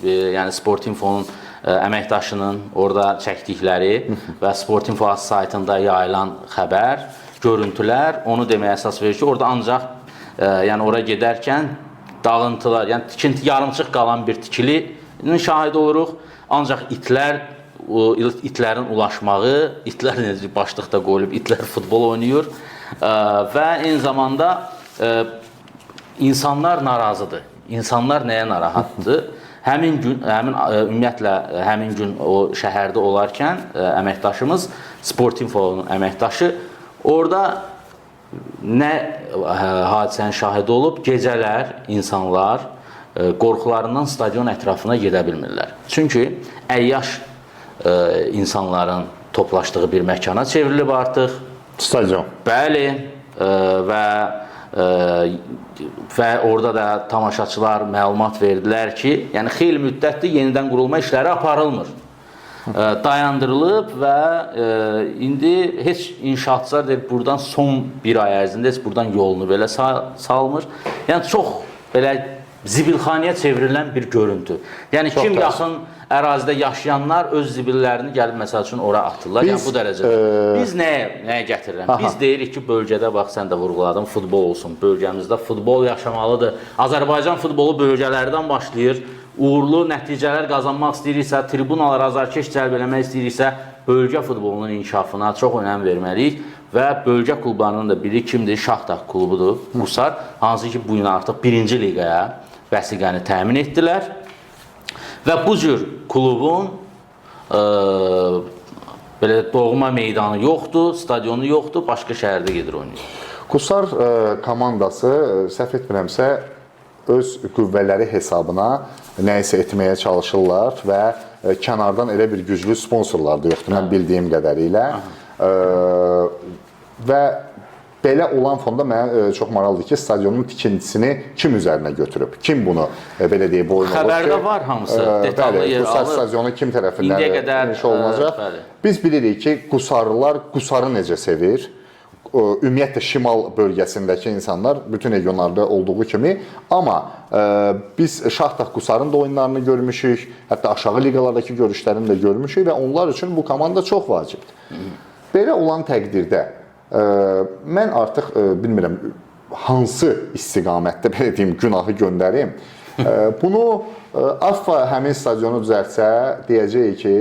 Yəni Sportinfo'nun əməkdaşının orada çəkdikləri və Sportinfo saytında yayılan xəbər, görüntülər onu deməyə əsas verir ki, orada ancaq yəni ora gedərkən dağıntılar, yəni tikinti yarımçıq qalan bir tikilinin şahidi oluruq. Ancaq itlərin ulaşmağı, itlər necə başlıqda qoyulub, itlər futbol oynayır və eyni zamanda insanlar narazıdır. İnsanlar nəyə narahatdır? Ümumiyyətlə, həmin gün o şəhərdə olarkən əməkdaşımız, Sportinfo'nun əməkdaşı, orada nə hadisənin şahidi olub? Gecələr insanlar qorxularından stadion ətrafına gedə bilmirlər. Çünki əyyaş insanların toplaşdığı bir məkana çevrilib artıq. Stadion. Bəli, və orada da tamaşaçılar məlumat verdilər ki, yəni xeyli müddətdir yenidən qurulma işləri aparılmır. Dayandırılıb və indi heç inşaatçılar deyir, buradan son bir ay ərzində heç buradan yolunu belə salmır. Yəni çox belə zibilxanaya çevrilən bir görüntü. Yəni kim yaxın ərazidə yaşayanlar öz zibillərini gəlib məsəl üçün ora atırlar. Yəni bu dərəcədə. Biz nəyə gətirirəm? Biz deyirik ki, bölgədə bax sən də vurğuladın, futbol olsun. Bölgəmizdə futbol yaşamalıdır. Azərbaycan futbolu bölgələrdən başlayır. Uğurlu nəticələr qazanmaq istəyiriksə, tribunalar azarkeş cəlb eləmək istəyiriksə, bölgə futbolunun inkişafına çox önəm verməliyik və bölgə klublarının da biri kimdir? Şaxtaq klubudur, Qusar. Hansı ki, bu gün artıq 1-ci liqaya vəsiqəni təmin etdilər və bu cür klubun belə doğma meydanı yoxdur, stadionu yoxdur, başqa şəhərdə gedir oynayır. Qusar komandası, səhv etmirəmsə, öz qüvvələri hesabına nəyisə etməyə çalışırlar və kənardan elə bir güclü sponsorlar da yoxdur, mən bildiyim qədərilə. Və belə olan fonda mənə çox maraqlıdır ki, stadionun tikintisini kim üzərinə götürüb? Kim bunu, belə deyib, boyun olur ki? Xəbərdə var hamısı, detallı yer alır. Qusar stadionu kim tərəfindən inşa olunacaq? Biz bilirik ki, Qusarlılar Qusarı necə sevir? Ümumiyyətlə, şimal bölgəsindəki insanlar bütün regionlarda olduğu kimi, amma biz Şaxtaq Qusarın da oyunlarını görmüşük, hətta aşağı liqalardakı görüşlərini də görmüşük və onlar üçün bu komanda çox vacibdir. Belə olan təqdirdə, mən artıq bilmirəm, hansı istiqamətdə, belə deyim, günahı göndərim. Bunu AFFA həmin stadionu düzəltsə, deyəcəyik ki,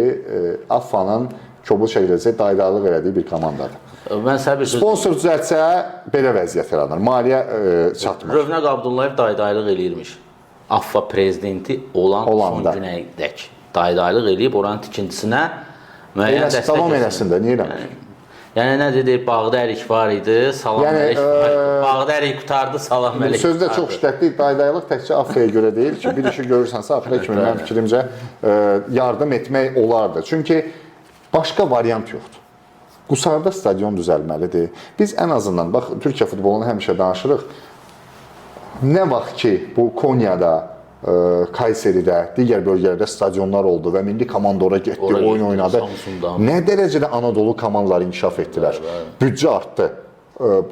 AFFA-nın kobud şəkildə daydarlıq elədiyi bir komandadır. Sponsor düzəltsə, belə vəziyyət yaranır, maliyyə çatmır. Rövnəq Abdullayev daydaylıq eləyirmiş. AFFA prezidenti olan son günədək daydaylıq eləyib, oranın tikintisinə müəyyən dəstək davam eləsin də, niyə eləmir? Yəni nə dedi, bağda ərik var idi, salam əlik, bağda ərik qutardı, salam əlik. Sözdə çox şiddətli daydaylıq təkcə AFFA-ya görə deyil ki, bir işi görürsənsə, axıra kimi mənim fikrimcə yardım etmək olardı. Çünki başqa variant yoxdur. Qusarda stadion düzəlməlidir. Biz ən azından, bax, Türkiyə futbolunu həmişə danışırıq. Nə vaxt ki, bu Konyada, Kayseridə, digər bölgələrdə stadionlar oldu və milli komanda ora getdi, oyun oynadı. Nə dərəcədə Anadolu komandaları inkişaf etdilər. Büdcə artdı.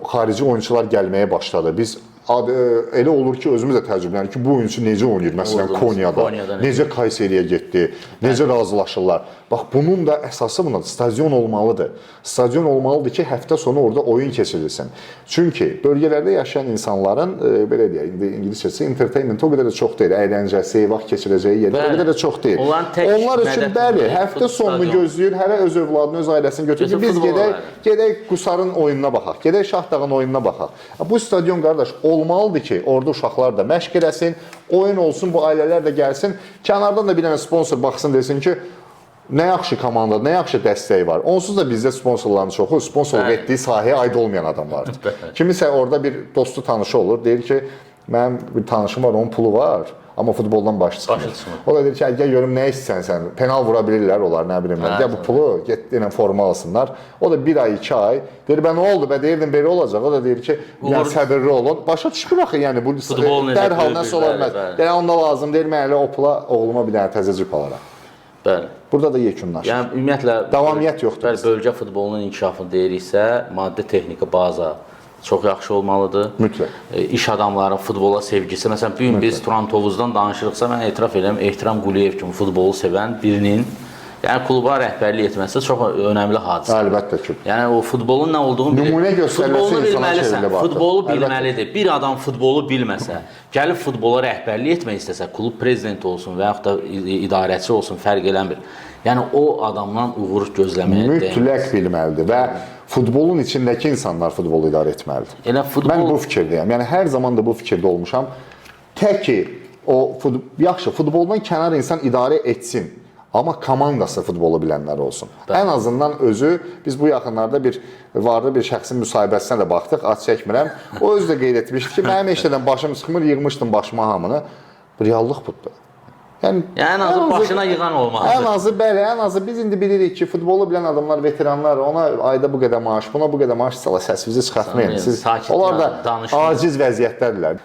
Xarici oyuncular gəlməyə başladı. Biz elə olur ki, özümüz də təəccüblənir ki, bu oyuncu necə oynayır? Məsələn, Konyada, necə Kayseriyə getdi, necə razılaşırlar? Bax, bunun da əsası bunadır. Stadion olmalıdır. Stadion olmalıdır ki, həftə sonu orada oyun keçirilsin. Çünki bölgələrdə yaşayan insanların, belə deyək, İngiliscəsi, entertainment o qədər də çox deyil. Əyləncəsi, vaxt keçirəcəyi yer, o qədər də çox deyil. Onlar üçün, bəli, həftə sonunu gözləyir, hərə öz övladını, öz ailəsini götürür ki, biz gedək Qusarın oyununa baxaq, gedək Şaxtağın oyununa baxaq. Bu stadion, qardaş, olmalıdır ki, orada uşaqlar da məşq eləsin, oyun olsun, bu ailələr də gəlsin. Kənardan da bir dənə sponsor baxsın, desin ki, nə yaxşı komanda, nə yaxşı dəstəyi var. Onsuz da bizdə sponsorların çoxu, sponsorluq etdiyi sahəyə aid olmayan adam vardır. Kimisə orada bir dostu, tanışı olur, deyir ki, mənim bir tanışım var, onun pulu var, amma futboldan başı çıxmır. O da deyir ki, gəl görüm nə istəyirsən sən, penal vura bilirlər onlar, nə bilim, gəl bu pulu getdiylə forma alsınlar. O da 1 ay, 2 ay, deyir, nə oldu, deyirdim, belə olacaq. O da deyir ki, səbirli olun. Başa düşmür axı, yəni, bu dərhal nəsə ola bilməz. Yəni, onda lazım deyir, mən elə o pula oğluma bir dənə təzə cip alaram. Burada da yekunlaşır. Yəni, ümumiyyətlə, davamiyyət yoxdur. Bölgə futbolunun inkişafını deyiriksə, maddi texniki baza çox yaxşı olmalıdır. Mütləq. İş adamlarının futbola sevgisi. Məsələn, bu gün biz Turan Tovuzdan danışırıqsa, mən etiraf edirəm, Ehtiram Quliyev kimi futbolu sevən birinin yəni kluba rəhbərlik etməsi çox önəmli hadisə. Əlbəttə ki. Yəni o futbolun nə olduğunu Nümunə göstərilməsi insana çevrilə baxır. Futbolu bilməlidir. Bir adam futbolu bilməsə, gəlib futbola rəhbərlik etmək istəsə, klub prezidenti olsun və yaxud da idarəçi olsun, fərq eləmir. Yəni o adamdan uğur gözləməyə dəyməz. Mütləq bilməlidir və futbolun içindəki insanlar futbolu idarə etməlidir. Elə futbol... Mən bu fikirdəyəm. Yəni hər zaman da bu fikirdə olmuşam. Tək ki o yaxşı futboldan kənar insan idarə etsin. Amma komandası futbolu bilənlər olsun. Bəli. Ən azından özü, biz bu yaxınlarda vardı bir şəxsin müsahibəsinə də baxdıq, ad çəkmirəm. O özü də qeyd etmişdi ki, mənim işlədən başım sıxmır, yığmışdım başıma hamını. Reallıq budur. Yəni ən azı başına yığan olmalıdır. Ən azı bəli, ən azı biz indi bilirik ki, futbolu bilən adamlar, veteranlar, ona ayda bu qədər maaş, buna bu qədər maaş sala səsinizi çıxartmayın. Siz onlar da aciz vəziyyətdədirlər.